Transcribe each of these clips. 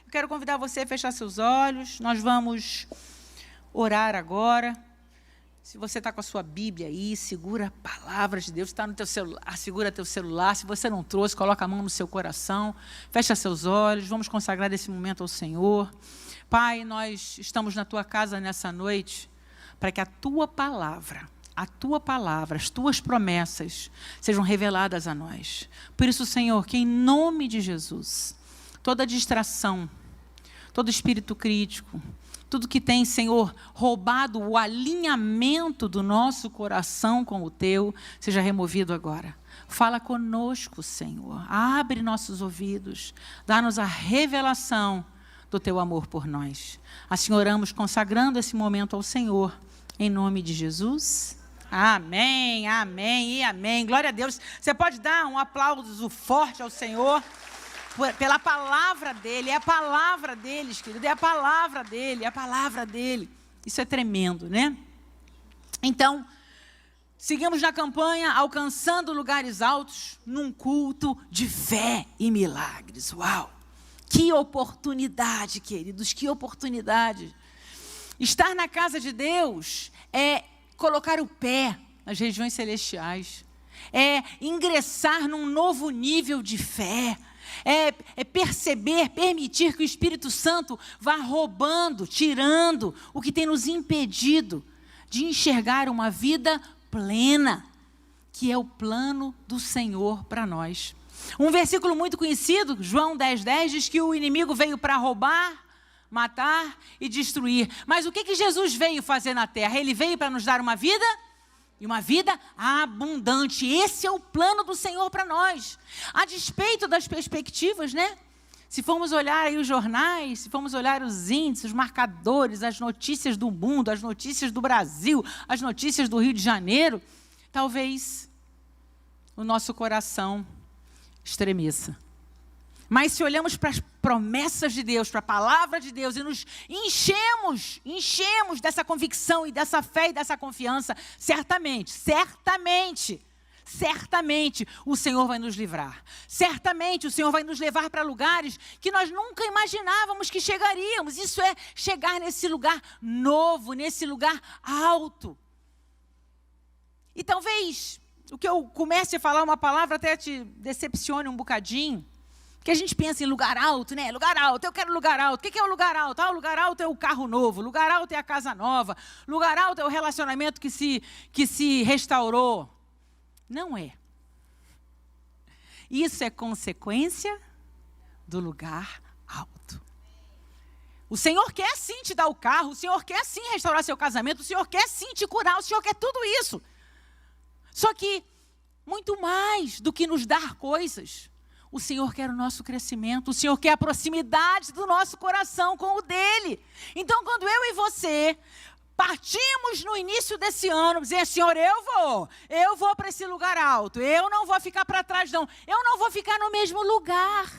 Eu quero convidar você a fechar seus olhos. Nós vamos orar agora. Se você está com a sua Bíblia aí, segura a palavra de Deus. Está no teu celular, segura teu celular. Se você não trouxe, coloca a mão no seu coração. Fecha seus olhos. Vamos consagrar esse momento ao Senhor. Pai, nós estamos na tua casa nessa noite para que a tua palavra, as tuas promessas sejam reveladas a nós. Por isso, Senhor, que em nome de Jesus, toda distração, todo espírito crítico, tudo que tem, Senhor, roubado o alinhamento do nosso coração com o teu, seja removido agora. Fala conosco, Senhor. Abre nossos ouvidos. Dá-nos a revelação do teu amor por nós. Assim oramos, consagrando esse momento ao Senhor, em nome de Jesus. Amém, amém e amém. Glória a Deus. Você pode dar um aplauso forte ao Senhor pela palavra dele. É a palavra deles, querido. É a palavra dele, é a palavra dele. Isso é tremendo, né? Então, seguimos na campanha Alcançando Lugares Altos, num culto de fé e milagres. Uau! Que oportunidade, queridos, que oportunidade. Estar na casa de Deus é colocar o pé nas regiões celestiais, é ingressar num novo nível de fé, é perceber, permitir que o Espírito Santo vá roubando, tirando o que tem nos impedido de enxergar uma vida plena, que é o plano do Senhor para nós. Um versículo muito conhecido, João 10:10, diz que o inimigo veio para roubar, matar e destruir. Mas o que Jesus veio fazer na terra? Ele veio para nos dar uma vida e uma vida abundante. Esse é o plano do Senhor para nós. A despeito das perspectivas, né? Se formos olhar aí os jornais, se formos olhar os índices, os marcadores, as notícias do mundo, as notícias do Brasil, as notícias do Rio de Janeiro, talvez o nosso coração estremeça. Mas se olhamos para as promessas de Deus, para a palavra de Deus e nos enchemos dessa convicção e dessa fé e dessa confiança, certamente o Senhor vai nos livrar. Certamente o Senhor vai nos levar para lugares que nós nunca imaginávamos que chegaríamos. Isso é chegar nesse lugar novo, nesse lugar alto. E talvez o que eu comece a falar uma palavra até te decepcione um bocadinho. Que a gente pensa em lugar alto, né? Lugar alto, eu quero lugar alto. O que é o lugar alto? O lugar alto é o carro novo, lugar alto é a casa nova, lugar alto é o relacionamento que se restaurou. Não é. Isso é consequência do lugar alto. O Senhor quer sim te dar o carro, o Senhor quer sim restaurar seu casamento, o Senhor quer sim te curar, o Senhor quer tudo isso. Só que, muito mais do que nos dar coisas, o Senhor quer o nosso crescimento, o Senhor quer a proximidade do nosso coração com o dele. Então, quando eu e você partimos no início desse ano, dizer, Senhor, eu vou para esse lugar alto, eu não vou ficar para trás não, eu não vou ficar no mesmo lugar.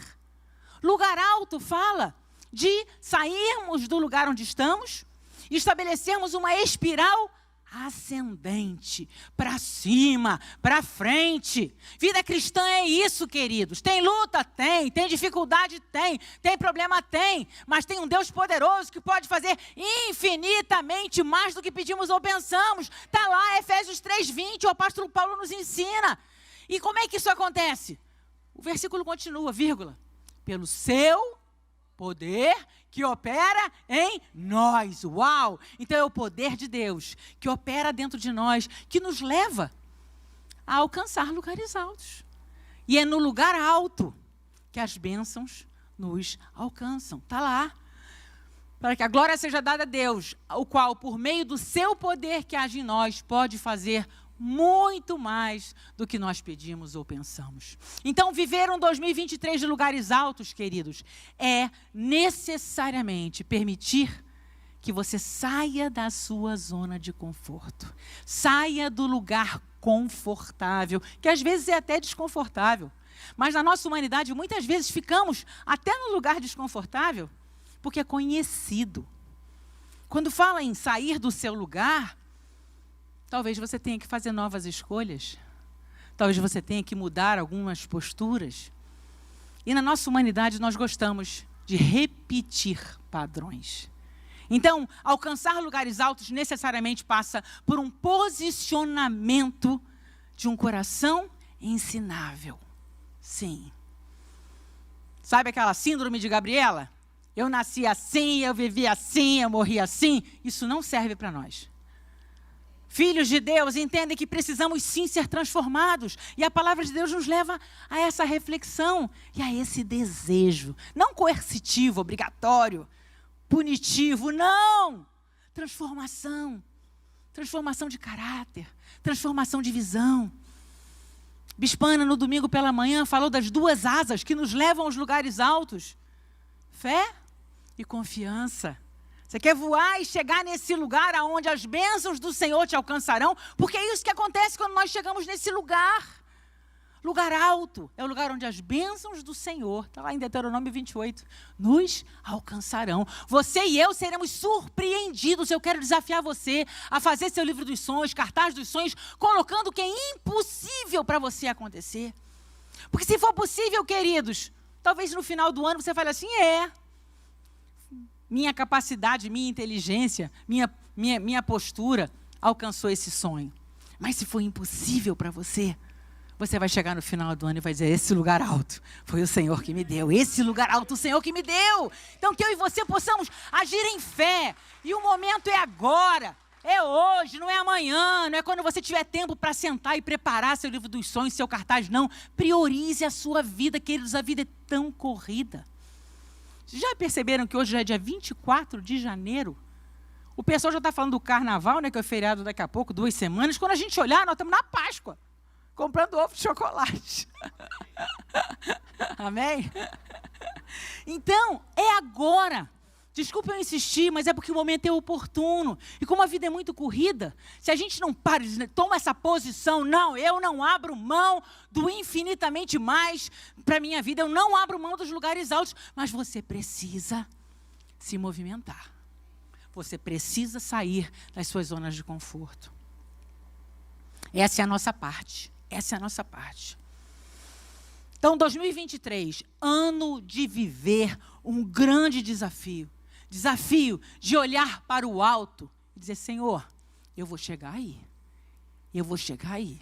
Lugar alto fala de sairmos do lugar onde estamos e estabelecermos uma espiral ascendente, para cima, para frente. Vida cristã é isso, queridos. Tem luta? Tem dificuldade? Tem problema? Mas tem um Deus poderoso que pode fazer infinitamente mais do que pedimos ou pensamos. Está lá, Efésios 3:20, o apóstolo Paulo nos ensina. E como é que isso acontece? O versículo continua, vírgula, pelo seu poder que opera em nós. Uau! Então é o poder de Deus que opera dentro de nós, que nos leva a alcançar lugares altos. E é no lugar alto que as bênçãos nos alcançam. Está lá. Para que a glória seja dada a Deus, o qual, por meio do seu poder que age em nós, pode fazer muito mais do que nós pedimos ou pensamos. Então, viver um 2023 de lugares altos, queridos, é necessariamente permitir que você saia da sua zona de conforto. Saia do lugar confortável, que às vezes é até desconfortável. Mas na nossa humanidade, muitas vezes ficamos até no lugar desconfortável, porque é conhecido. Quando fala em sair do seu lugar, talvez você tenha que fazer novas escolhas. Talvez você tenha que mudar algumas posturas. E na nossa humanidade nós gostamos de repetir padrões. Então, alcançar lugares altos necessariamente passa por um posicionamento de um coração ensinável. Sim. Sabe aquela síndrome de Gabriela? Eu nasci assim, eu vivi assim, eu morri assim. Isso não serve para nós. Filhos de Deus entendem que precisamos sim ser transformados. E a palavra de Deus nos leva a essa reflexão e a esse desejo. Não coercitivo, obrigatório, punitivo, não! Transformação. Transformação de caráter, transformação de visão. Bispana, no domingo pela manhã, falou das 2 asas que nos levam aos lugares altos. Fé e confiança. Você quer voar e chegar nesse lugar onde as bênçãos do Senhor te alcançarão? Porque é isso que acontece quando nós chegamos nesse lugar. Lugar alto é o lugar onde as bênçãos do Senhor, está lá em Deuteronômio 28, nos alcançarão. Você e eu seremos surpreendidos. Eu quero desafiar você a fazer seu livro dos sonhos, cartaz dos sonhos, colocando o que é impossível para você acontecer. Porque se for possível, queridos, talvez no final do ano você fale assim, minha capacidade, minha inteligência, minha postura alcançou esse sonho. Mas se for impossível para você, você vai chegar no final do ano e vai dizer, esse lugar alto foi o Senhor que me deu. Esse lugar alto, o Senhor que me deu. Então, que eu e você possamos agir em fé. E o momento é agora. É hoje, não é amanhã. Não é quando você tiver tempo para sentar e preparar seu livro dos sonhos, seu cartaz. Não. Priorize a sua vida, queridos. A vida é tão corrida. Vocês já perceberam que hoje já é dia 24 de janeiro? O pessoal já está falando do carnaval, né, que é o feriado daqui a pouco, 2 semanas. Quando a gente olhar, nós estamos na Páscoa. Comprando ovo de chocolate. Amém? Então, é agora. Desculpa eu insistir, mas é porque o momento é oportuno. E como a vida é muito corrida, se a gente não para, toma essa posição, não, eu não abro mão do infinitamente mais para a minha vida, eu não abro mão dos lugares altos, mas você precisa se movimentar. Você precisa sair das suas zonas de conforto. Essa é a nossa parte. Essa é a nossa parte. Então, 2023, ano de viver um grande desafio. Desafio de olhar para o alto e dizer, Senhor, eu vou chegar aí. Eu vou chegar aí.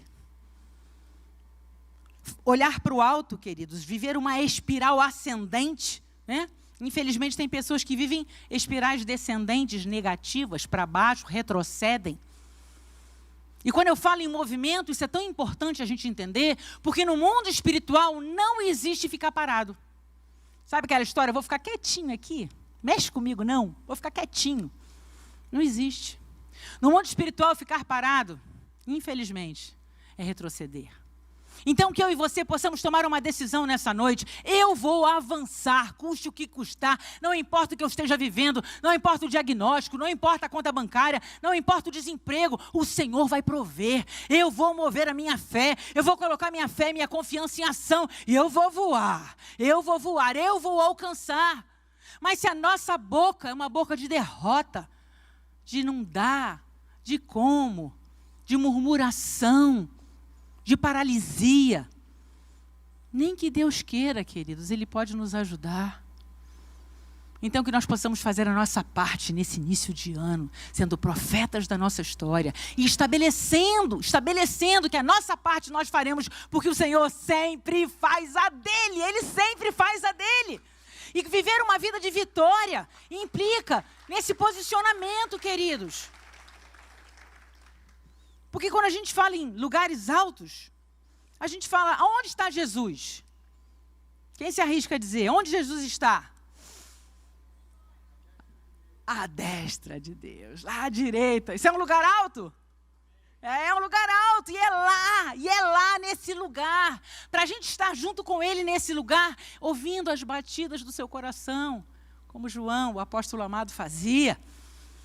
Olhar para o alto, queridos, viver uma espiral ascendente, né? Infelizmente, tem pessoas que vivem espirais descendentes negativas, para baixo, retrocedem. E quando eu falo em movimento, isso é tão importante a gente entender, porque no mundo espiritual não existe ficar parado. Sabe aquela história, eu vou ficar quietinho aqui? Mexe comigo, não. Vou ficar quietinho. Não existe. No mundo espiritual, ficar parado, infelizmente, é retroceder. Então, que eu e você possamos tomar uma decisão nessa noite. Eu vou avançar, custe o que custar. Não importa o que eu esteja vivendo, não importa o diagnóstico, não importa a conta bancária, não importa o desemprego. O Senhor vai prover. Eu vou mover a minha fé. Eu vou colocar minha fé e minha confiança em ação. E eu vou voar. Eu vou voar. Eu vou alcançar. Mas se a nossa boca é uma boca de derrota, de não dar, de como, de murmuração, de paralisia. Nem que Deus queira, queridos, Ele pode nos ajudar. Então, que nós possamos fazer a nossa parte nesse início de ano, sendo profetas da nossa história e estabelecendo que a nossa parte nós faremos, porque o Senhor sempre faz a dele, Ele sempre faz a dele. E viver uma vida de vitória implica nesse posicionamento, queridos. Porque quando a gente fala em lugares altos, a gente fala, aonde está Jesus? Quem se arrisca a dizer, onde Jesus está? À destra de Deus, lá à direita. Isso é um lugar alto? É um lugar alto, e é lá nesse lugar. Para a gente estar junto com Ele nesse lugar, ouvindo as batidas do seu coração, como João, o apóstolo amado, fazia.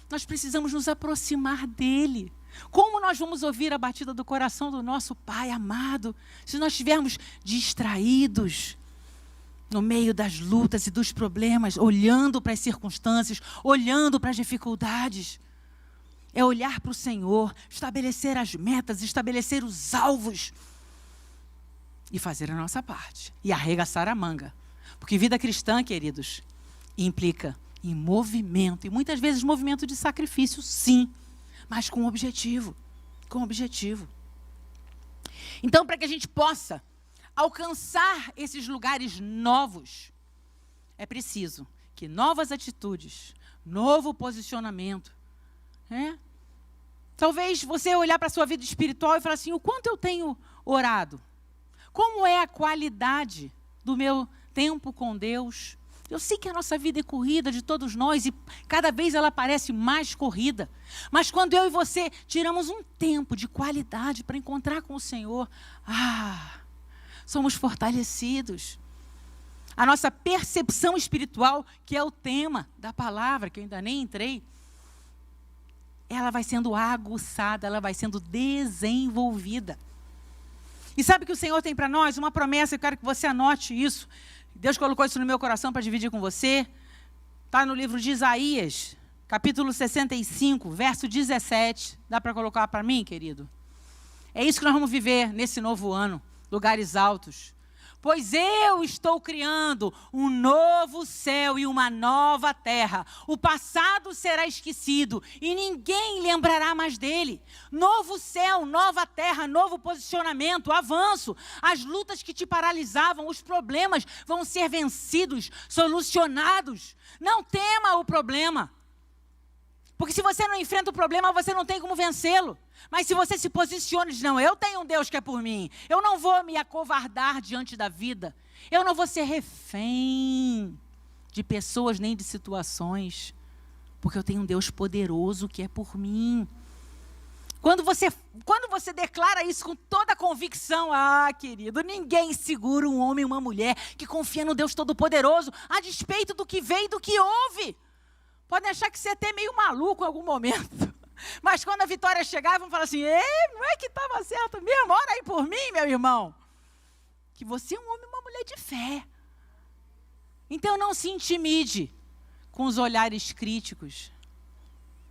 Nós precisamos nos aproximar dEle. Como nós vamos ouvir a batida do coração do nosso Pai amado, se nós estivermos distraídos no meio das lutas e dos problemas, olhando para as circunstâncias, olhando para as dificuldades? É olhar para o Senhor, estabelecer as metas, estabelecer os alvos e fazer a nossa parte. E arregaçar a manga. Porque vida cristã, queridos, implica em movimento, e muitas vezes movimento de sacrifício, sim, mas com objetivo, Então, para que a gente possa alcançar esses lugares novos, é preciso que novas atitudes, novo posicionamento, Talvez você olhar para a sua vida espiritual e falar assim, o quanto eu tenho orado? Como é a qualidade do meu tempo com Deus? Eu sei que a nossa vida é corrida de todos nós e cada vez ela parece mais corrida. Mas quando eu e você tiramos um tempo de qualidade para encontrar com o Senhor, somos fortalecidos. A nossa percepção espiritual, que é o tema da palavra, que eu ainda nem entrei, ela vai sendo aguçada, ela vai sendo desenvolvida. E sabe o que o Senhor tem para nós? Uma promessa, eu quero que você anote isso. Deus colocou isso no meu coração para dividir com você. Está no livro de Isaías, capítulo 65, verso 17. Dá para colocar para mim, querido? É isso que nós vamos viver nesse novo ano, lugares altos. Pois eu estou criando um novo céu e uma nova terra. O passado será esquecido e ninguém lembrará mais dele. Novo céu, nova terra, novo posicionamento, avanço. As lutas que te paralisavam, os problemas vão ser vencidos, solucionados. Não tema o problema. Porque se você não enfrenta o problema, você não tem como vencê-lo. Mas se você se posiciona e diz, não, eu tenho um Deus que é por mim. Eu não vou me acovardar diante da vida. Eu não vou ser refém de pessoas nem de situações. Porque eu tenho um Deus poderoso que é por mim. Quando você declara isso com toda a convicção, querido, ninguém segura um homem e uma mulher que confia no Deus Todo-Poderoso, a despeito do que vê e do que ouve. Podem achar que você é até meio maluco em algum momento. Mas quando a vitória chegar, vão falar assim, não é que estava certo mesmo? Ora aí por mim, meu irmão. Que você é um homem e uma mulher de fé. Então não se intimide com os olhares críticos.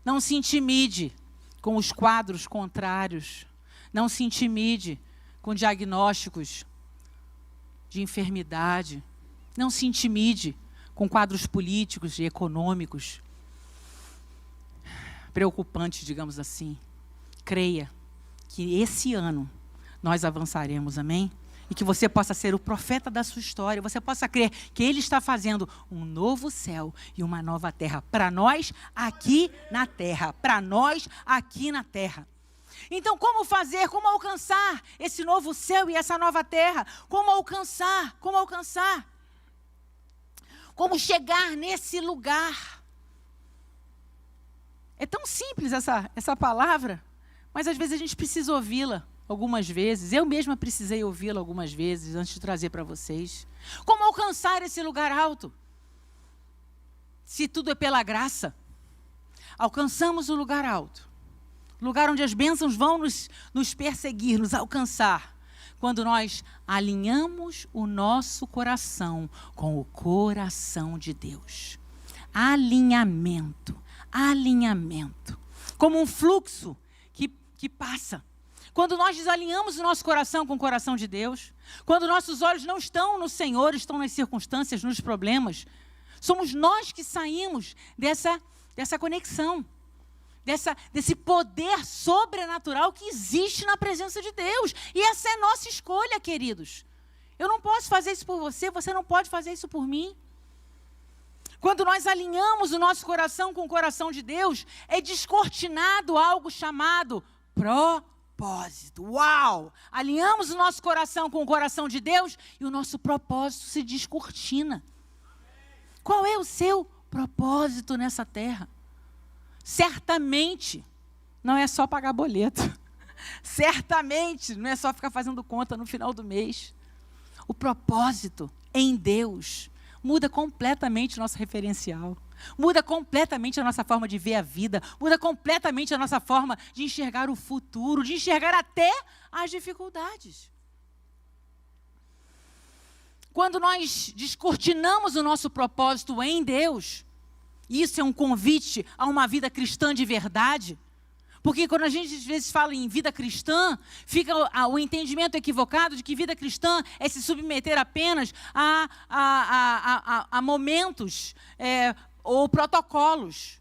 Não se intimide com os quadros contrários. Não se intimide com diagnósticos de enfermidade. Não se intimide com quadros políticos e econômicos preocupantes, digamos assim. Creia que esse ano nós avançaremos, amém? E que você possa ser o profeta da sua história, você possa crer que Ele está fazendo um novo céu e uma nova terra para nós aqui na terra, para nós aqui na terra. Então, como fazer, como alcançar esse novo céu e essa nova terra? Como alcançar? Como chegar nesse lugar? É tão simples essa palavra, mas às vezes a gente precisa ouvi-la algumas vezes. Eu mesma precisei ouvi-la algumas vezes antes de trazer para vocês. Como alcançar esse lugar alto? Se tudo é pela graça, alcançamos o lugar alto. Lugar onde as bênçãos vão nos perseguir, nos alcançar. Quando nós alinhamos o nosso coração com o coração de Deus. Alinhamento. Como um fluxo que passa. Quando nós desalinhamos o nosso coração com o coração de Deus, quando nossos olhos não estão no Senhor, estão nas circunstâncias, nos problemas, somos nós que saímos dessa conexão, desse poder sobrenatural que existe na presença de Deus. E essa é nossa escolha, queridos. Eu não posso fazer isso por você, você não pode fazer isso por mim. Quando nós alinhamos o nosso coração com o coração de Deus, é descortinado algo chamado propósito. Uau! Alinhamos o nosso coração com o coração de Deus e o nosso propósito se descortina. Qual é o seu propósito nessa terra? Certamente não é só pagar boleto. Certamente não é só ficar fazendo conta no final do mês. O propósito em Deus muda completamente o nosso referencial. Muda completamente a nossa forma de ver a vida. Muda completamente a nossa forma de enxergar o futuro, de enxergar até as dificuldades. Quando nós descortinamos o nosso propósito em Deus, isso é um convite a uma vida cristã de verdade, Porque quando a gente às vezes fala em vida cristã, fica o entendimento equivocado de que vida cristã é se submeter apenas a momentos ou protocolos,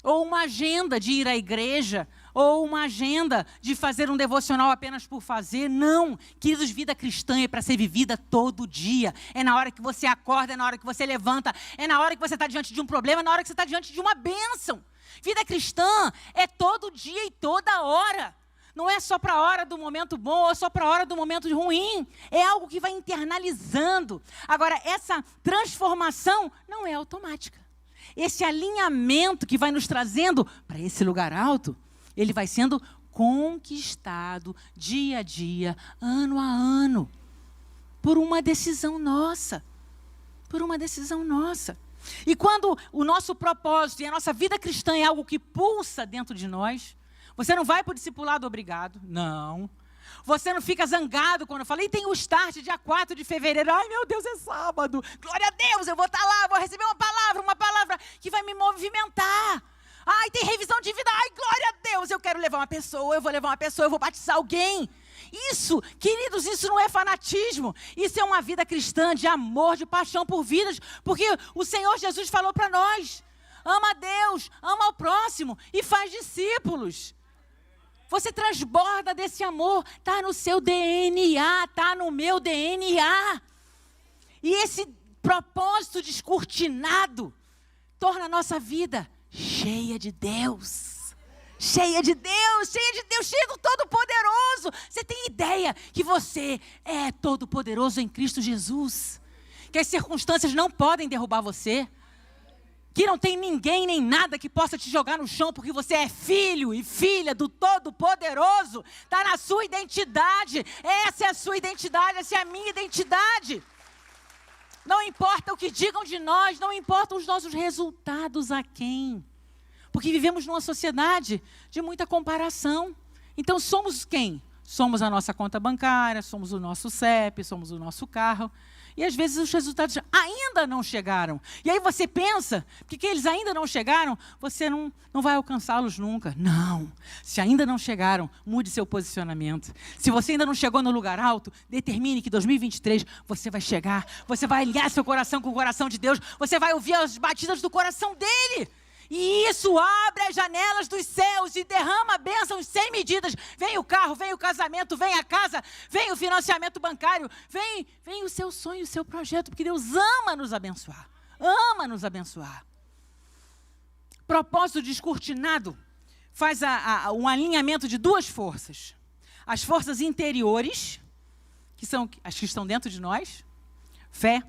ou uma agenda de ir à igreja, ou uma agenda de fazer um devocional apenas por fazer. Não, queridos, vida cristã é para ser vivida todo dia. É na hora que você acorda, é na hora que você levanta, é na hora que você está diante de um problema, é na hora que você está diante de uma bênção. Vida cristã é todo dia e toda hora. Não é só para a hora do momento bom ou só para a hora do momento ruim. É algo que vai internalizando. Agora, essa transformação não é automática. Esse alinhamento que vai nos trazendo para esse lugar alto, ele vai sendo conquistado dia a dia, ano a ano, por uma decisão nossa. Por uma decisão nossa. E quando o nosso propósito e a nossa vida cristã é algo que pulsa dentro de nós, você não vai para o discipulado obrigado, não. Você não fica zangado quando eu falo, e tem o start dia 4 de fevereiro, ai meu Deus, é sábado, glória a Deus, eu vou estar lá, vou receber uma palavra que vai me movimentar. Ai, tem revisão de vida, ai glória a Deus, eu quero levar uma pessoa, eu vou batizar alguém. Isso, queridos, isso não é fanatismo. Isso é uma vida cristã de amor, de paixão por vidas. Porque o Senhor Jesus falou para nós. Ama a Deus, ama o próximo e faz discípulos. Você transborda desse amor. Está no seu DNA, está no meu DNA. E esse propósito descortinado torna a nossa vida cheia de Deus. Cheia de Deus, cheia do Todo-Poderoso. Você tem ideia que você é todo-poderoso em Cristo Jesus? Que as circunstâncias não podem derrubar você? Que não tem ninguém nem nada que possa te jogar no chão, porque você é filho e filha do Todo-Poderoso? Está na sua identidade. Essa é a sua identidade, essa é a minha identidade. Não importa o que digam de nós, não importam os nossos resultados a quem. Porque vivemos numa sociedade de muita comparação. Então, somos quem? Somos a nossa conta bancária, somos o nosso CEP, somos o nosso carro. E, às vezes, os resultados ainda não chegaram. E aí você pensa que eles ainda não chegaram, você não vai alcançá-los nunca. Não. Se ainda não chegaram, mude seu posicionamento. Se você ainda não chegou no lugar alto, determine que em 2023 você vai chegar. Você vai alinhar seu coração com o coração de Deus. Você vai ouvir as batidas do coração dEle. E isso abre as janelas dos céus e derrama bênçãos sem medidas. Vem o carro, vem o casamento, vem a casa, vem o financiamento bancário, vem o seu sonho, o seu projeto, porque Deus ama nos abençoar. Ama nos abençoar. Propósito descortinado faz um alinhamento de duas forças. As forças interiores, que são as que estão dentro de nós, fé,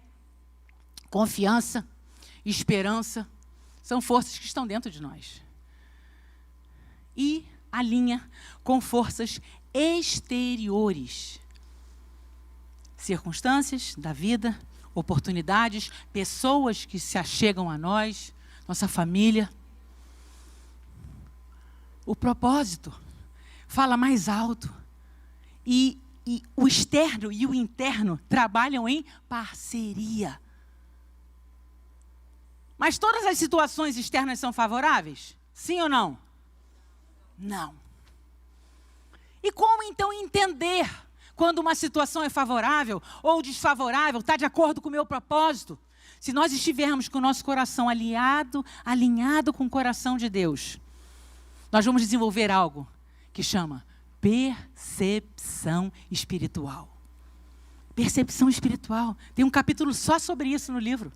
confiança, esperança, são forças que estão dentro de nós. E alinha com forças exteriores. Circunstâncias da vida, oportunidades, pessoas que se achegam a nós, nossa família. O propósito fala mais alto. E o externo e o interno trabalham em parceria. Mas todas as situações externas são favoráveis? Sim ou não? Não. E como então entender quando uma situação é favorável ou desfavorável, está de acordo com o meu propósito? Se nós estivermos com o nosso coração alinhado com o coração de Deus, nós vamos desenvolver algo que chama percepção espiritual. Percepção espiritual. Tem um capítulo só sobre isso no livro.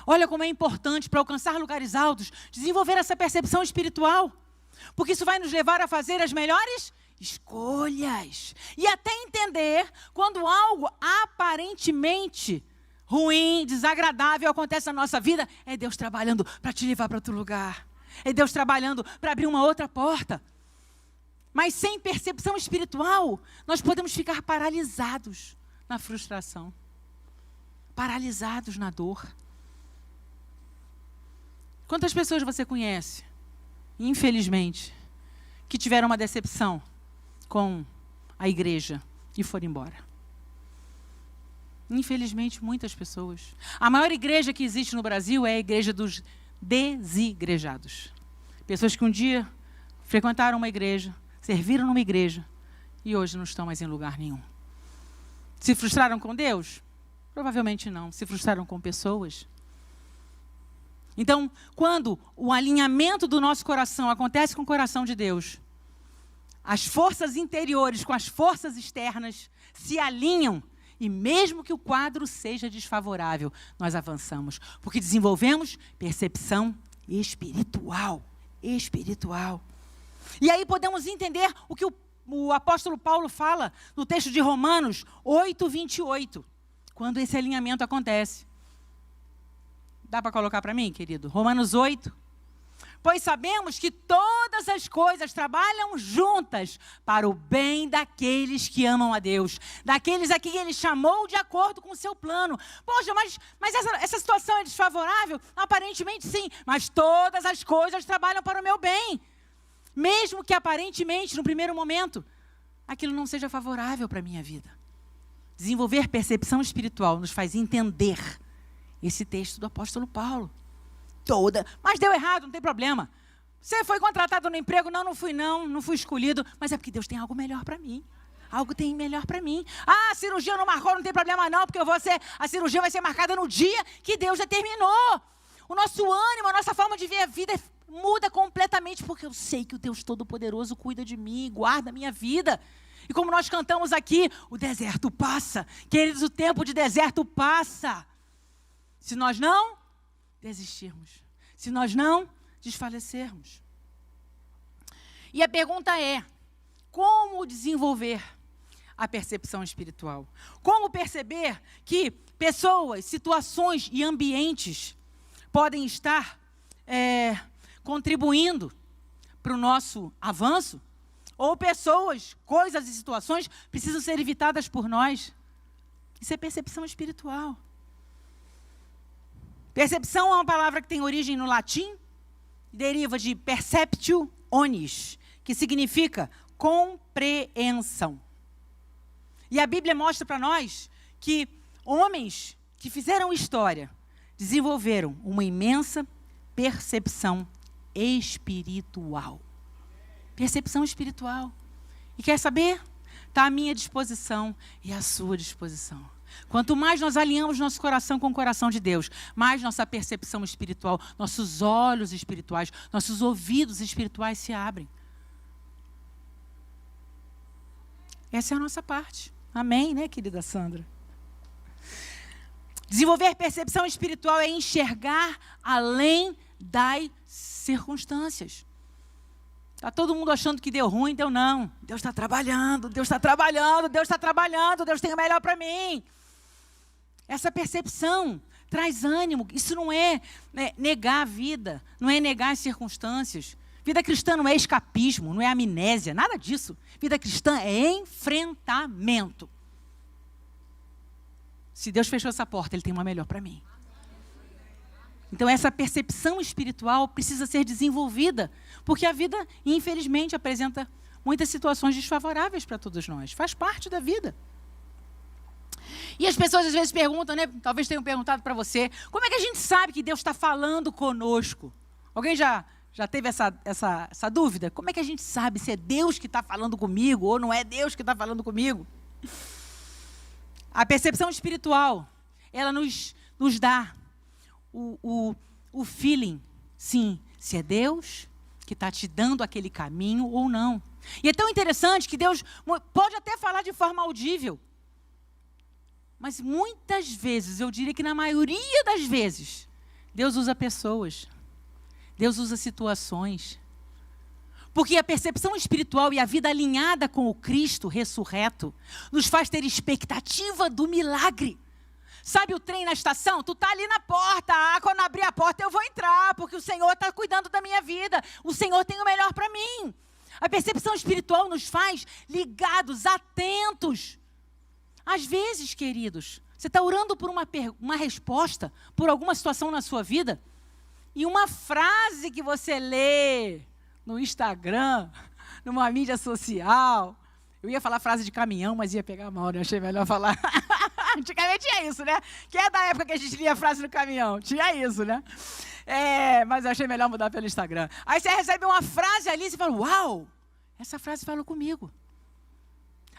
Olha como é importante para alcançar lugares altos, desenvolver essa percepção espiritual. Porque isso vai nos levar a fazer as melhores escolhas. E até entender quando algo aparentemente ruim, desagradável acontece na nossa vida, é Deus trabalhando para te levar para outro lugar. É Deus trabalhando para abrir uma outra porta. Mas sem percepção espiritual, nós podemos ficar paralisados na frustração. Paralisados na dor. Quantas pessoas você conhece, infelizmente, que tiveram uma decepção com a igreja e foram embora? Infelizmente, muitas pessoas. A maior igreja que existe no Brasil é a igreja dos desigrejados. Pessoas que um dia frequentaram uma igreja, serviram numa igreja e hoje não estão mais em lugar nenhum. Se frustraram com Deus? Provavelmente não. Se frustraram com pessoas? Então, quando o alinhamento do nosso coração acontece com o coração de Deus, as forças interiores com as forças externas se alinham e mesmo que o quadro seja desfavorável, nós avançamos, porque desenvolvemos percepção espiritual. E aí podemos entender o que o apóstolo Paulo fala no texto de Romanos 8:28, quando esse alinhamento acontece. Dá para colocar para mim, querido? Romanos 8. Pois sabemos que todas as coisas trabalham juntas para o bem daqueles que amam a Deus, daqueles a quem Ele chamou de acordo com o seu plano. Poxa, mas essa situação é desfavorável? Aparentemente sim, mas todas as coisas trabalham para o meu bem. Mesmo que aparentemente, no primeiro momento, aquilo não seja favorável para a minha vida. Desenvolver percepção espiritual nos faz entender esse texto do apóstolo Paulo. Mas deu errado, não tem problema. Você foi contratado no emprego? Não fui não fui escolhido, mas é porque Deus tem algo melhor para mim. Algo tem melhor para mim. A cirurgia não marcou, não tem problema não, porque a cirurgia vai ser marcada no dia que Deus determinou. O nosso ânimo, a nossa forma de ver a vida muda completamente, porque eu sei que o Deus Todo-Poderoso cuida de mim, guarda a minha vida. E como nós cantamos aqui, o deserto passa. Queridos, o tempo de deserto passa. Se nós não desistirmos, se nós não desfalecermos. E a pergunta é, como desenvolver a percepção espiritual? Como perceber que pessoas, situações e ambientes podem estar contribuindo para o nosso avanço? Ou pessoas, coisas e situações precisam ser evitadas por nós? Isso é percepção espiritual. Percepção é uma palavra que tem origem no latim, deriva de perceptio onis, que significa compreensão. E a Bíblia mostra para nós que homens que fizeram história desenvolveram uma imensa percepção espiritual. Percepção espiritual. E quer saber? Está à minha disposição e à sua disposição. Quanto mais nós alinhamos nosso coração com o coração de Deus, mais nossa percepção espiritual, nossos olhos espirituais, nossos ouvidos espirituais se abrem. Essa é a nossa parte. Amém, né, querida Sandra? Desenvolver percepção espiritual é enxergar além das circunstâncias. Está todo mundo achando que deu ruim, deu não. Deus está trabalhando, Deus está trabalhando, Deus está trabalhando, Deus tem o melhor para mim. Essa percepção traz ânimo. Isso não é negar a vida, não é negar as circunstâncias. Vida cristã não é escapismo, não é amnésia, nada disso. Vida cristã é enfrentamento. Se Deus fechou essa porta, Ele tem uma melhor para mim. Então essa percepção espiritual precisa ser desenvolvida, porque a vida, infelizmente, apresenta muitas situações desfavoráveis para todos nós. Faz parte da vida. E as pessoas às vezes perguntam, né? Talvez tenham perguntado para você, como é que a gente sabe que Deus está falando conosco? Alguém já teve essa dúvida? Como é que a gente sabe se é Deus que está falando comigo ou não é Deus que está falando comigo? A percepção espiritual, ela nos dá o feeling, sim, se é Deus que está te dando aquele caminho ou não. E é tão interessante que Deus pode até falar de forma audível, mas muitas vezes, eu diria que na maioria das vezes, Deus usa pessoas, Deus usa situações. Porque a percepção espiritual e a vida alinhada com o Cristo ressurreto nos faz ter expectativa do milagre. Sabe o trem na estação? Tu tá ali na porta, quando abrir a porta eu vou entrar, porque o Senhor está cuidando da minha vida. O Senhor tem o melhor para mim. A percepção espiritual nos faz ligados, atentos. Às vezes, queridos, você está orando por uma resposta, por alguma situação na sua vida, e uma frase que você lê no Instagram, numa mídia social, eu ia falar frase de caminhão, mas ia pegar mal, né? Achei melhor falar. Antigamente tinha isso, né? Que é da época que a gente lia a frase no caminhão. Tinha isso, né? Mas eu achei melhor mudar pelo Instagram. Aí você recebe uma frase ali e você fala, uau, essa frase falou comigo.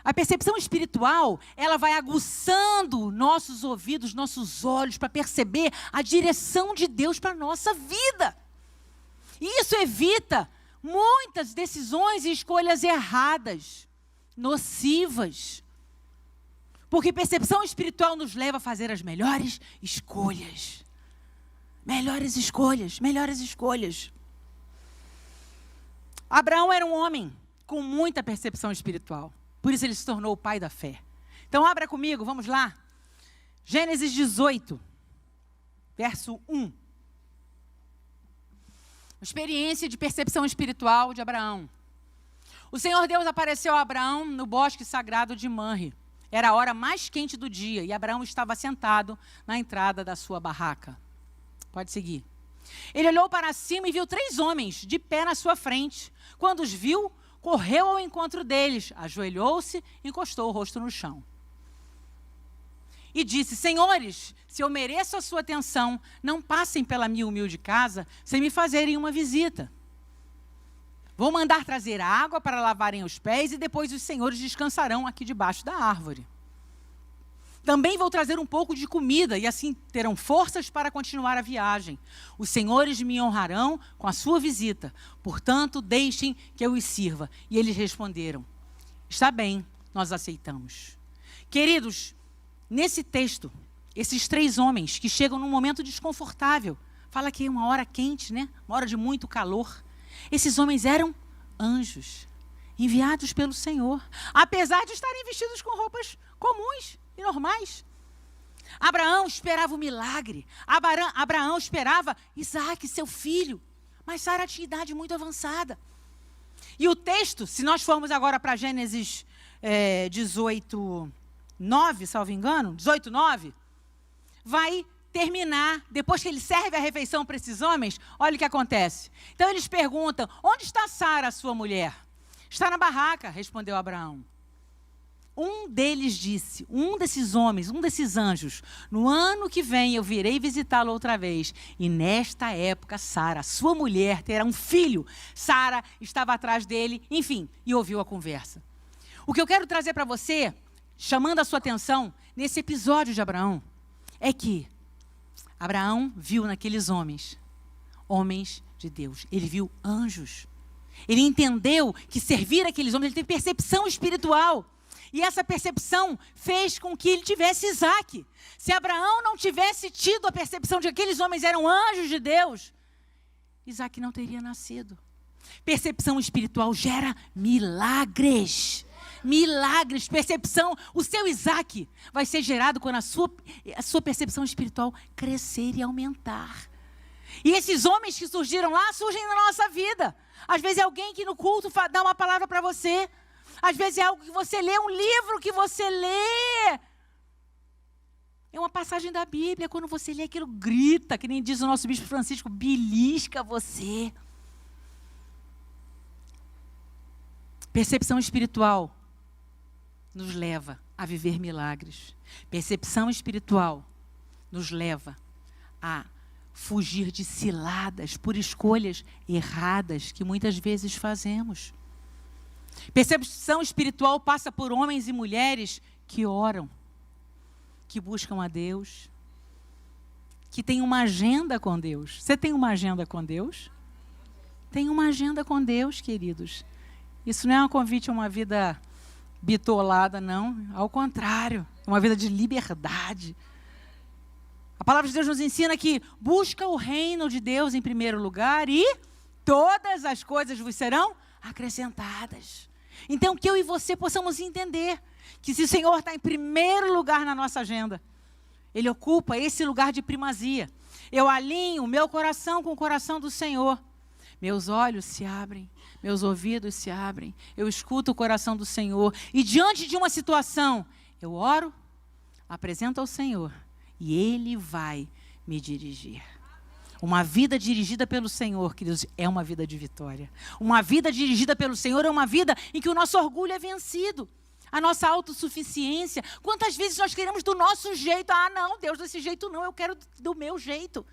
A percepção espiritual, ela vai aguçando nossos ouvidos, nossos olhos, para perceber a direção de Deus para a nossa vida. E isso evita muitas decisões e escolhas erradas, nocivas. Porque percepção espiritual nos leva a fazer as melhores escolhas. Melhores escolhas, melhores escolhas. Abraão era um homem com muita percepção espiritual. Por isso ele se tornou o pai da fé. Então abra comigo, vamos lá. Gênesis 18, verso 1. Experiência de percepção espiritual de Abraão. O Senhor Deus apareceu a Abraão no bosque sagrado de Manre. Era a hora mais quente do dia e Abraão estava sentado na entrada da sua barraca. Pode seguir. Ele olhou para cima e viu 3 homens de pé na sua frente. Quando os viu, correu ao encontro deles, ajoelhou-se e encostou o rosto no chão. E disse, senhores, se eu mereço a sua atenção, não passem pela minha humilde casa sem me fazerem uma visita. Vou mandar trazer água para lavarem os pés e depois os senhores descansarão aqui debaixo da árvore. Também vou trazer um pouco de comida e assim terão forças para continuar a viagem. Os senhores me honrarão com a sua visita, portanto, deixem que eu os sirva. E eles responderam, está bem, nós aceitamos. Queridos, nesse texto, esses 3 homens que chegam num momento desconfortável, fala que é uma hora quente, né? Uma hora de muito calor. Esses homens eram anjos, enviados pelo Senhor, apesar de estarem vestidos com roupas comuns e normais. Abraão esperava o milagre. Abraão esperava Isaac, seu filho. Mas Sara tinha idade muito avançada. E o texto, se nós formos agora para Gênesis 18:9, salvo engano, 18:9, vai terminar, depois que ele serve a refeição para esses homens, olha o que acontece. Então eles perguntam, onde está Sara, sua mulher? Está na barraca, respondeu Abraão. Um deles disse, um desses homens, um desses anjos, no ano que vem eu virei visitá-lo outra vez. E nesta época, Sara, sua mulher, terá um filho. Sara estava atrás dele, enfim, e ouviu a conversa. O que eu quero trazer para você, chamando a sua atenção, nesse episódio de Abraão, é que Abraão viu naqueles homens de Deus. Ele viu anjos. Ele entendeu que servir aqueles homens, ele teve percepção espiritual. E essa percepção fez com que ele tivesse Isaac. Se Abraão não tivesse tido a percepção de que aqueles homens eram anjos de Deus, Isaac não teria nascido. Percepção espiritual gera milagres. Milagres, percepção. O seu Isaac vai ser gerado quando a sua percepção espiritual crescer e aumentar. E esses homens que surgiram lá, surgem na nossa vida. Às vezes é alguém que no culto dá uma palavra para você. Às vezes é algo que você lê, um livro que você lê. É uma passagem da Bíblia, quando você lê aquilo, grita, que nem diz o nosso bispo Francisco, belisca você. Percepção espiritual nos leva a viver milagres. Percepção espiritual nos leva a fugir de ciladas por escolhas erradas que muitas vezes fazemos. Percepção espiritual passa por homens e mulheres que oram, que buscam a Deus, que têm uma agenda com Deus. Você tem uma agenda com Deus? Tem uma agenda com Deus, queridos. Isso não é um convite a uma vida bitolada, não. Ao contrário, é uma vida de liberdade. A palavra de Deus nos ensina que busca o reino de Deus em primeiro lugar e todas as coisas vos serão acrescentadas. Então, que eu e você possamos entender que se o Senhor está em primeiro lugar na nossa agenda, Ele ocupa esse lugar de primazia. Eu alinho o meu coração com o coração do Senhor. Meus olhos se abrem, meus ouvidos se abrem, eu escuto o coração do Senhor. E diante de uma situação, eu oro, apresento ao Senhor e Ele vai me dirigir. Uma vida dirigida pelo Senhor, queridos, é uma vida de vitória. Uma vida dirigida pelo Senhor é uma vida em que o nosso orgulho é vencido. a nossa autossuficiência. Quantas vezes nós queremos do nosso jeito? Ah, não, Deus, desse jeito não, eu quero do meu jeito.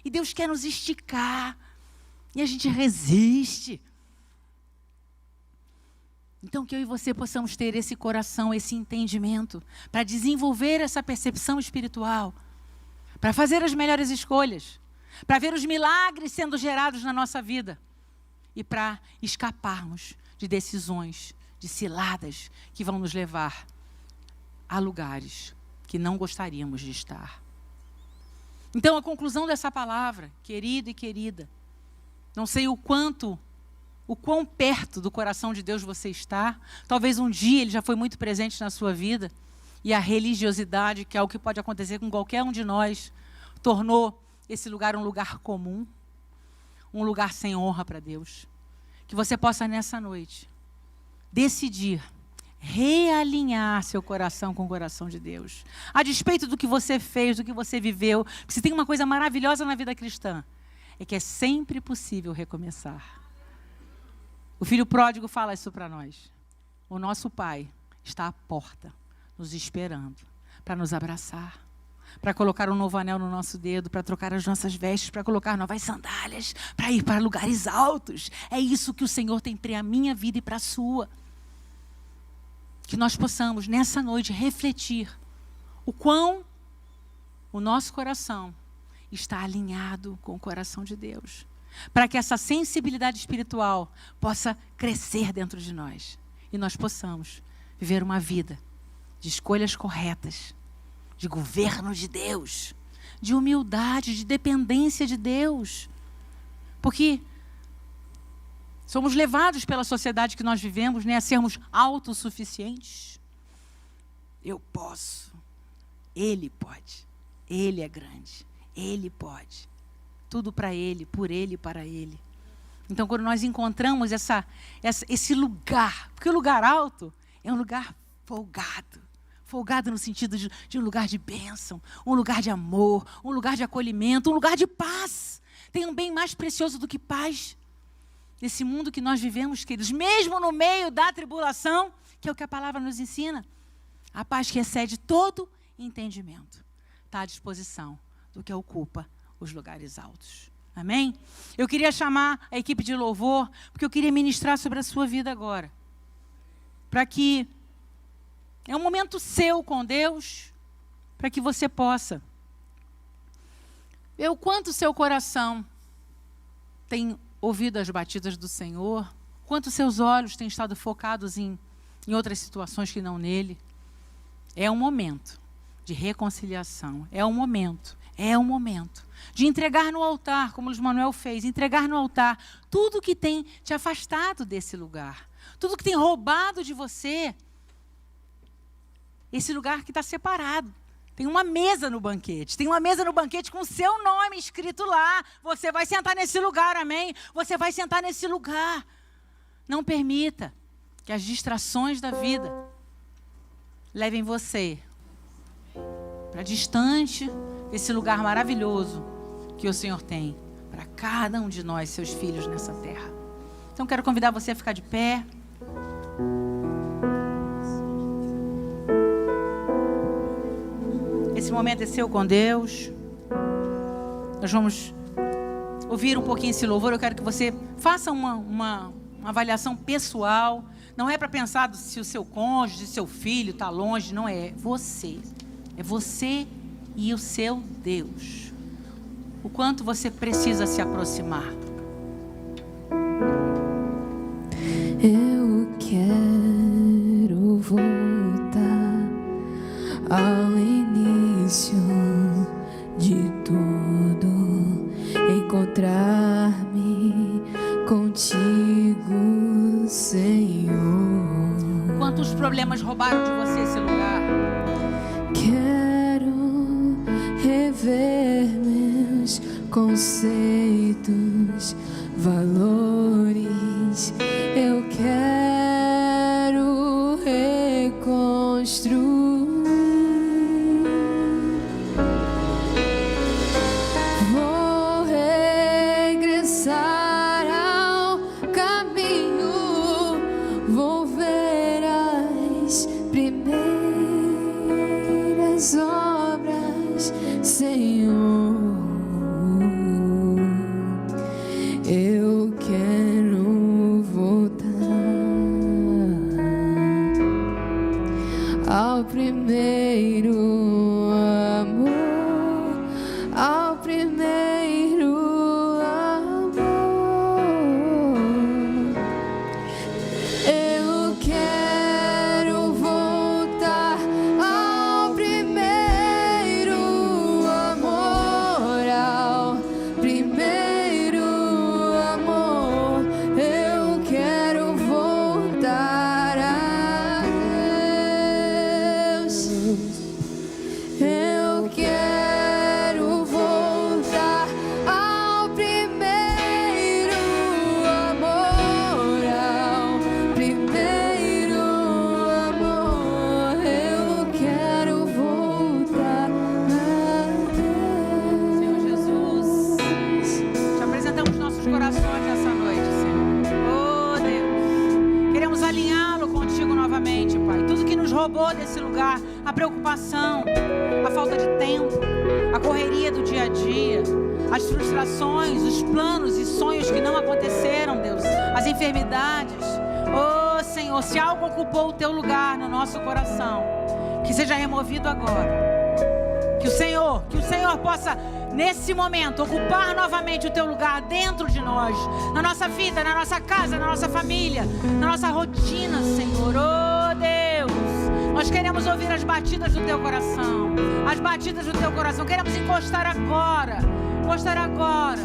E Deus quer nos esticar. E a gente resiste. Então, que eu e você possamos ter esse coração, esse entendimento, para desenvolver essa percepção espiritual, para fazer as melhores escolhas, para ver os milagres sendo gerados na nossa vida e para escaparmos de decisões, de ciladas que vão nos levar a lugares que não gostaríamos de estar. Então, a conclusão dessa palavra, querido e querida, não sei o quão perto do coração de Deus você está. Talvez um dia ele já foi muito presente na sua vida. E a religiosidade, que é algo que pode acontecer com qualquer um de nós, tornou esse lugar um lugar comum. Um lugar sem honra para Deus. Que você possa nessa noite decidir realinhar seu coração com o coração de Deus. A despeito do que você fez, do que você viveu. Porque se tem uma coisa maravilhosa na vida cristã, é que é sempre possível recomeçar. O filho pródigo fala isso para nós. O nosso pai está à porta, nos esperando, para nos abraçar, para colocar um novo anel no nosso dedo, para trocar as nossas vestes, para colocar novas sandálias, para ir para lugares altos. É isso que o Senhor tem para a minha vida e para a sua. Que nós possamos, nessa noite, refletir o quão o nosso coração está alinhado com o coração de Deus. Para que essa sensibilidade espiritual possa crescer dentro de nós. E nós possamos viver uma vida de escolhas corretas, de governo de Deus, de humildade, de dependência de Deus. Porque somos levados pela sociedade que nós vivemos, né, a sermos autossuficientes. Eu posso, Ele pode, Ele é grande, Ele pode. Tudo para Ele, por Ele e para Ele. Então, quando nós encontramos esse lugar, porque o lugar alto é um lugar folgado. Folgado no sentido de um lugar de bênção, um lugar de amor, um lugar de acolhimento, um lugar de paz. Tem um bem mais precioso do que paz. Nesse mundo que nós vivemos, queridos, mesmo no meio da tribulação, que é o que a palavra nos ensina, a paz que excede todo entendimento está à disposição do que ocupa os lugares altos. Amém? Eu queria chamar a equipe de louvor, porque eu queria ministrar sobre a sua vida agora. Para que é um momento seu com Deus, para que você possa ver o quanto seu coração tem ouvido as batidas do Senhor, quanto seus olhos têm estado focados em outras situações que não nele. É um momento de reconciliação, é um momento de entregar no altar, como o Luiz Manuel fez, entregar no altar tudo que tem te afastado desse lugar, tudo que tem roubado de você, esse lugar que está separado. Tem uma mesa no banquete, com o seu nome escrito lá. Você vai sentar nesse lugar, amém? Você vai sentar nesse lugar. Não permita que as distrações da vida levem você para distante desse lugar maravilhoso que o Senhor tem para cada um de nós, seus filhos, nessa terra. Então, quero convidar você a ficar de pé. Esse momento é seu com Deus. Nós vamos ouvir um pouquinho esse louvor. Eu quero que você faça uma avaliação pessoal. Não é para pensar se o seu cônjuge, seu filho está longe. Não é. Você. É você e o seu Deus. O quanto você precisa se aproximar. Eu quero voltar ao início de tudo, encontrar-me contigo, Senhor. Quantos problemas roubaram de você esse lugar? Quero rever meus conceitos, valores. Eu quero reconstruir. eu quero voltar ao primeiro amor, ao primeiro amor. Eu quero voltar ao primeiro amor, ao primeiro amor. Eu quero voltar a Deus. Eu quero voltar ao primeiro amor, ao primeiro amor. Eu quero voltar a Deus. Senhor Jesus, te apresentamos nossos corações nessa noite, Senhor. Oh, Deus, queremos alinhá-lo contigo novamente, Pai. Tudo que nos roubou desse lugar, a preocupação, a falta de tempo, a correria do dia a dia, as frustrações, os planos e sonhos que não aconteceram, Deus, as enfermidades. Oh, Senhor, se algo ocupou o teu lugar no nosso coração, que seja removido agora. Que o Senhor possa, nesse momento, ocupar novamente o teu lugar dentro de nós, na nossa vida, na nossa casa, na nossa família, na nossa rotina, Senhor. Oh, Deus, nós queremos ouvir as batidas do teu coração, as batidas do teu coração. Queremos encostar agora, encostar agora.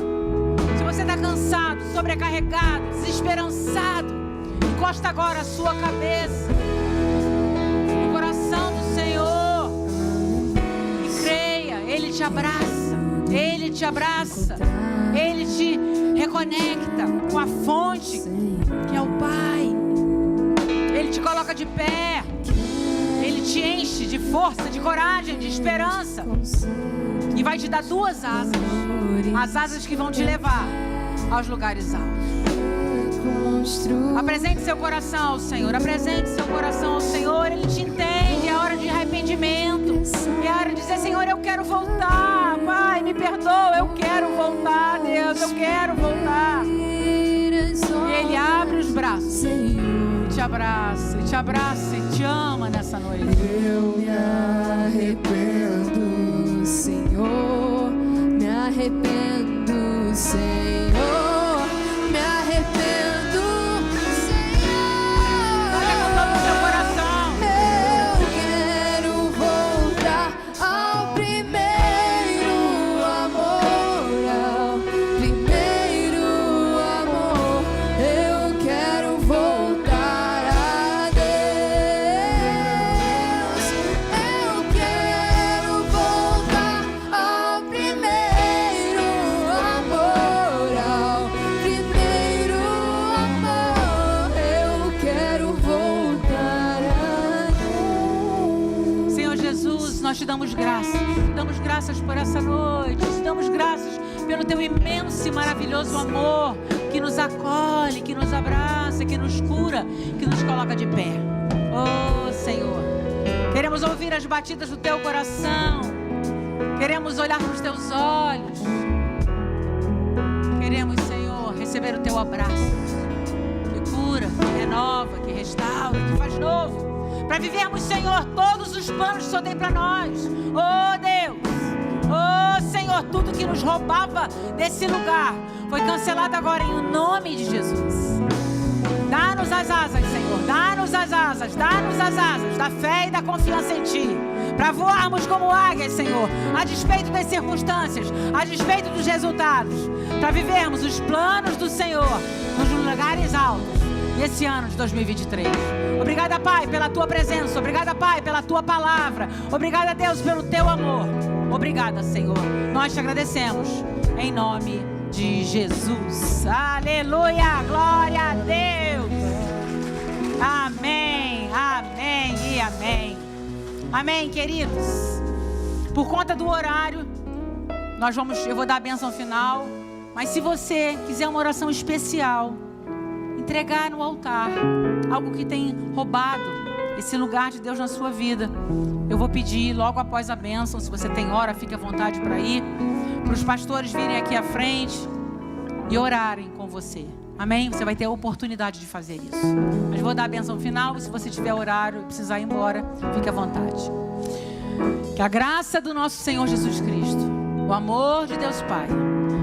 Se você está cansado, sobrecarregado, desesperançado, encosta agora a sua cabeça no coração do Senhor e creia. Ele te abraça, Ele te abraça, Ele te reconecta com a fonte que é o Pai. Ele te coloca de pé, Ele te enche de força, de coragem, de esperança e vai te dar duas asas, as asas que vão te levar aos lugares altos. Apresente seu coração ao Senhor, apresente seu coração ao Senhor. Ele te entende, é hora de arrependimento, é hora de dizer: Senhor, eu quero voltar, Pai, me perdoa, eu quero voltar, Deus, eu quero voltar. E Ele abre os braços e te abraça, e te ama nessa noite. Eu me arrependo, Senhor, me arrependo, Senhor, me arrependo, Senhor. Vai cantando no seu coração. Eu quero voltar ao primeiro amor, ao primeiro amor. Eu quero voltar a Deus. Eu quero voltar ao primeiro amor, ao primeiro amor. Eu quero voltar a Deus. Senhor Jesus, nós te damos graças por essa noite, te damos graças pelo teu imenso e maravilhoso amor que nos acolhe, que nos abraça, que nos cura, que nos coloca de pé. Oh, Senhor, queremos ouvir as batidas do teu coração, queremos olhar nos teus olhos, queremos, Senhor, receber o teu abraço que cura, que renova, que restaura, que faz novo, para vivermos, Senhor, todos os planos que o Senhor tem para nós. Oh, Deus, oh, Senhor, tudo que nos roubava desse lugar foi cancelado agora em nome de Jesus. Dá-nos as asas, Senhor, dá-nos as asas da fé e da confiança em Ti, para voarmos como águias, Senhor, a despeito das circunstâncias, a despeito dos resultados, para vivermos os planos do Senhor nos lugares altos nesse ano de 2023. Obrigada, Pai, pela Tua presença. Obrigada, Pai, pela Tua palavra. Obrigada, Deus, pelo Teu amor. Obrigada, Senhor. Nós te agradecemos em nome de Jesus. Aleluia, glória a Deus. Amém, amém e amém. Amém, queridos. Por conta do horário, eu vou dar a bênção final. Mas se você quiser uma oração especial, entregar no altar algo que tem roubado esse lugar de Deus na sua vida, eu vou pedir logo após a bênção. Se você tem hora, fique à vontade para ir, para os pastores virem aqui à frente, e orarem com você. Amém? Você vai ter a oportunidade de fazer isso. Mas vou dar a bênção final. Se você tiver horário e precisar ir embora, fique à vontade. Que a graça do nosso Senhor Jesus Cristo, o amor de Deus Pai,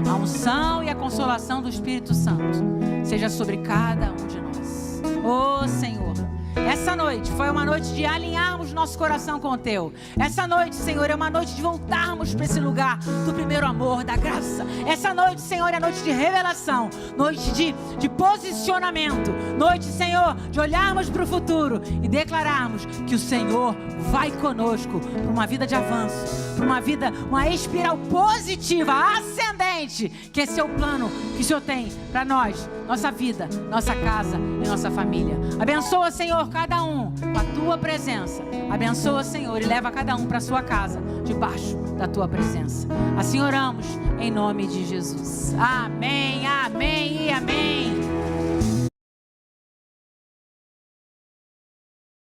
a unção e a consolação do Espírito Santo seja sobre cada um de nós. Ô Senhor, essa noite foi uma noite de alinharmos nosso coração com o Teu. Essa noite, Senhor, é uma noite de voltarmos para esse lugar do primeiro amor, da graça. Essa noite, Senhor, é noite de revelação, noite de posicionamento, noite, Senhor, de olharmos para o futuro e declararmos que o Senhor vai conosco para uma vida de avanço, para uma vida, uma espiral positiva, ascendente, que esse é o plano que o Senhor tem para nós, nossa vida, nossa casa e nossa família. Abençoa, Senhor, cada um com a Tua presença. Abençoa, Senhor, e leva cada um para a sua casa, debaixo da Tua presença. Assim oramos, em nome de Jesus. Amém, amém e amém.